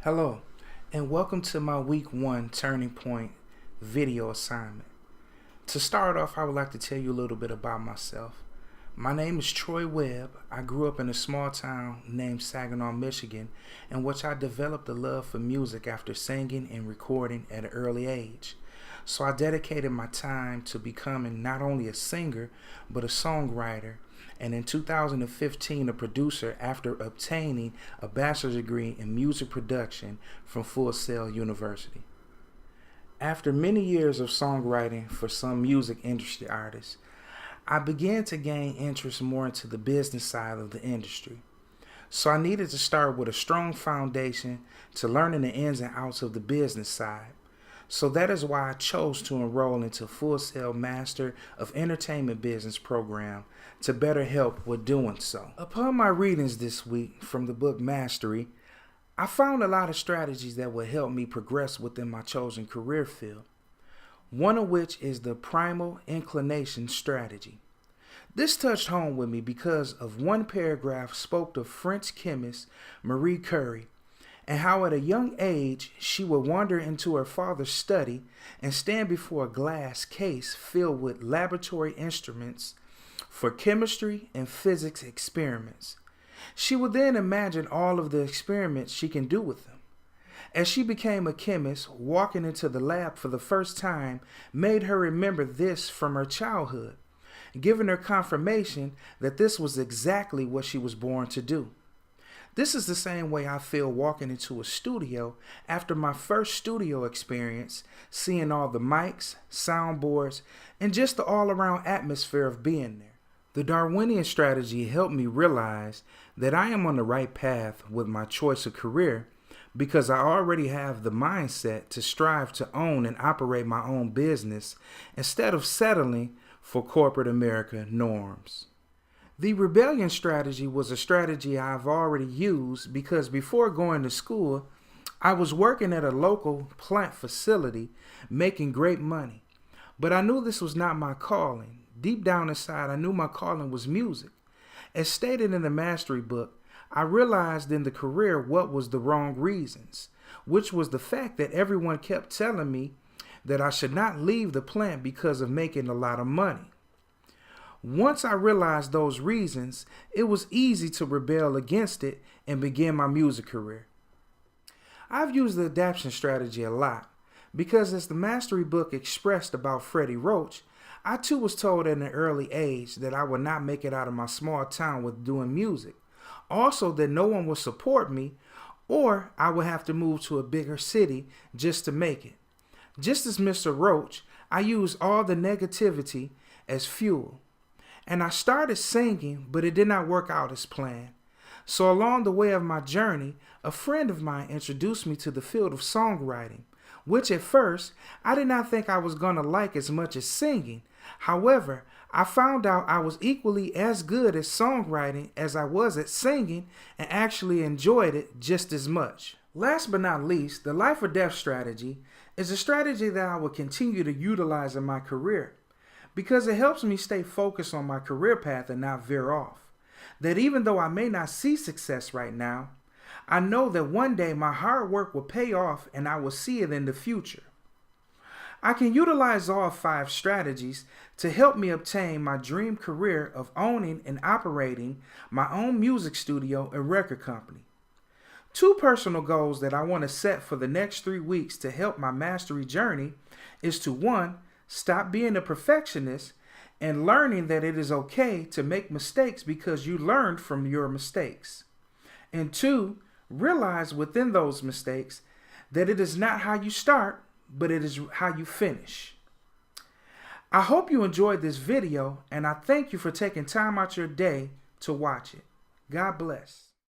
Hello, and welcome to my week 1 Turning Point video assignment. To start off, I would like to tell you a little bit about myself. My name is Troy Webb. I grew up in a small town named Saginaw, Michigan, in which I developed a love for music after singing and recording at an early age. So I dedicated my time to becoming not only a singer, but a songwriter, and in 2015 a producer after obtaining a bachelor's degree in music production from Full Sail University. After many years of songwriting for some music industry artists, I began to gain interest more into the business side of the industry. So I needed to start with a strong foundation to learning the ins and outs of the business side. So that is why I chose to enroll into Full Sail Master of Entertainment Business program to better help with doing so. Upon my readings this week from the book Mastery, I found a lot of strategies that will help me progress within my chosen career field. One of which is the primal inclination strategy. This touched home with me because of one paragraph spoke of French chemist Marie Curie, and how at a young age she would wander into her father's study and stand before a glass case filled with laboratory instruments for chemistry and physics experiments. She would then imagine all of the experiments she can do with them. As she became a chemist, walking into the lab for the first time made her remember this from her childhood, giving her confirmation that this was exactly what she was born to do. This is the same way I feel walking into a studio after my first studio experience, seeing all the mics, soundboards, and just the all-around atmosphere of being there. The Darwinian strategy helped me realize that I am on the right path with my choice of career because I already have the mindset to strive to own and operate my own business instead of settling for corporate America norms. The rebellion strategy was a strategy I've already used because before going to school, I was working at a local plant facility making great money. But I knew this was not my calling. Deep down inside, I knew my calling was music. As stated in the Mastery book, I realized in the career what was the wrong reasons, which was the fact that everyone kept telling me that I should not leave the plant because of making a lot of money. Once I realized those reasons, it was easy to rebel against it and begin my music career. I've used the adaptation strategy a lot because as the Mastery book expressed about Freddie Roach, I too was told at an early age that I would not make it out of my small town with doing music. Also that no one would support me or I would have to move to a bigger city just to make it. Just as Mr. Roach, I used all the negativity as fuel. And I started singing, but it did not work out as planned. So along the way of my journey, a friend of mine introduced me to the field of songwriting, which at first I did not think I was going to like as much as singing. However, I found out I was equally as good at songwriting as I was at singing and actually enjoyed it just as much. Last but not least, the life or death strategy is a strategy that I will continue to utilize in my career, because it helps me stay focused on my career path and not veer off. That even though I may not see success right now, I know that one day my hard work will pay off and I will see it in the future. I can utilize all 5 strategies to help me obtain my dream career of owning and operating my own music studio and record company. 2 personal goals that I want to set for the next 3 weeks to help my mastery journey is to 1, stop being a perfectionist and learning that it is okay to make mistakes because you learned from your mistakes. And 2, realize within those mistakes that it is not how you start, but it is how you finish. I hope you enjoyed this video and I thank you for taking time out your day to watch it. God bless.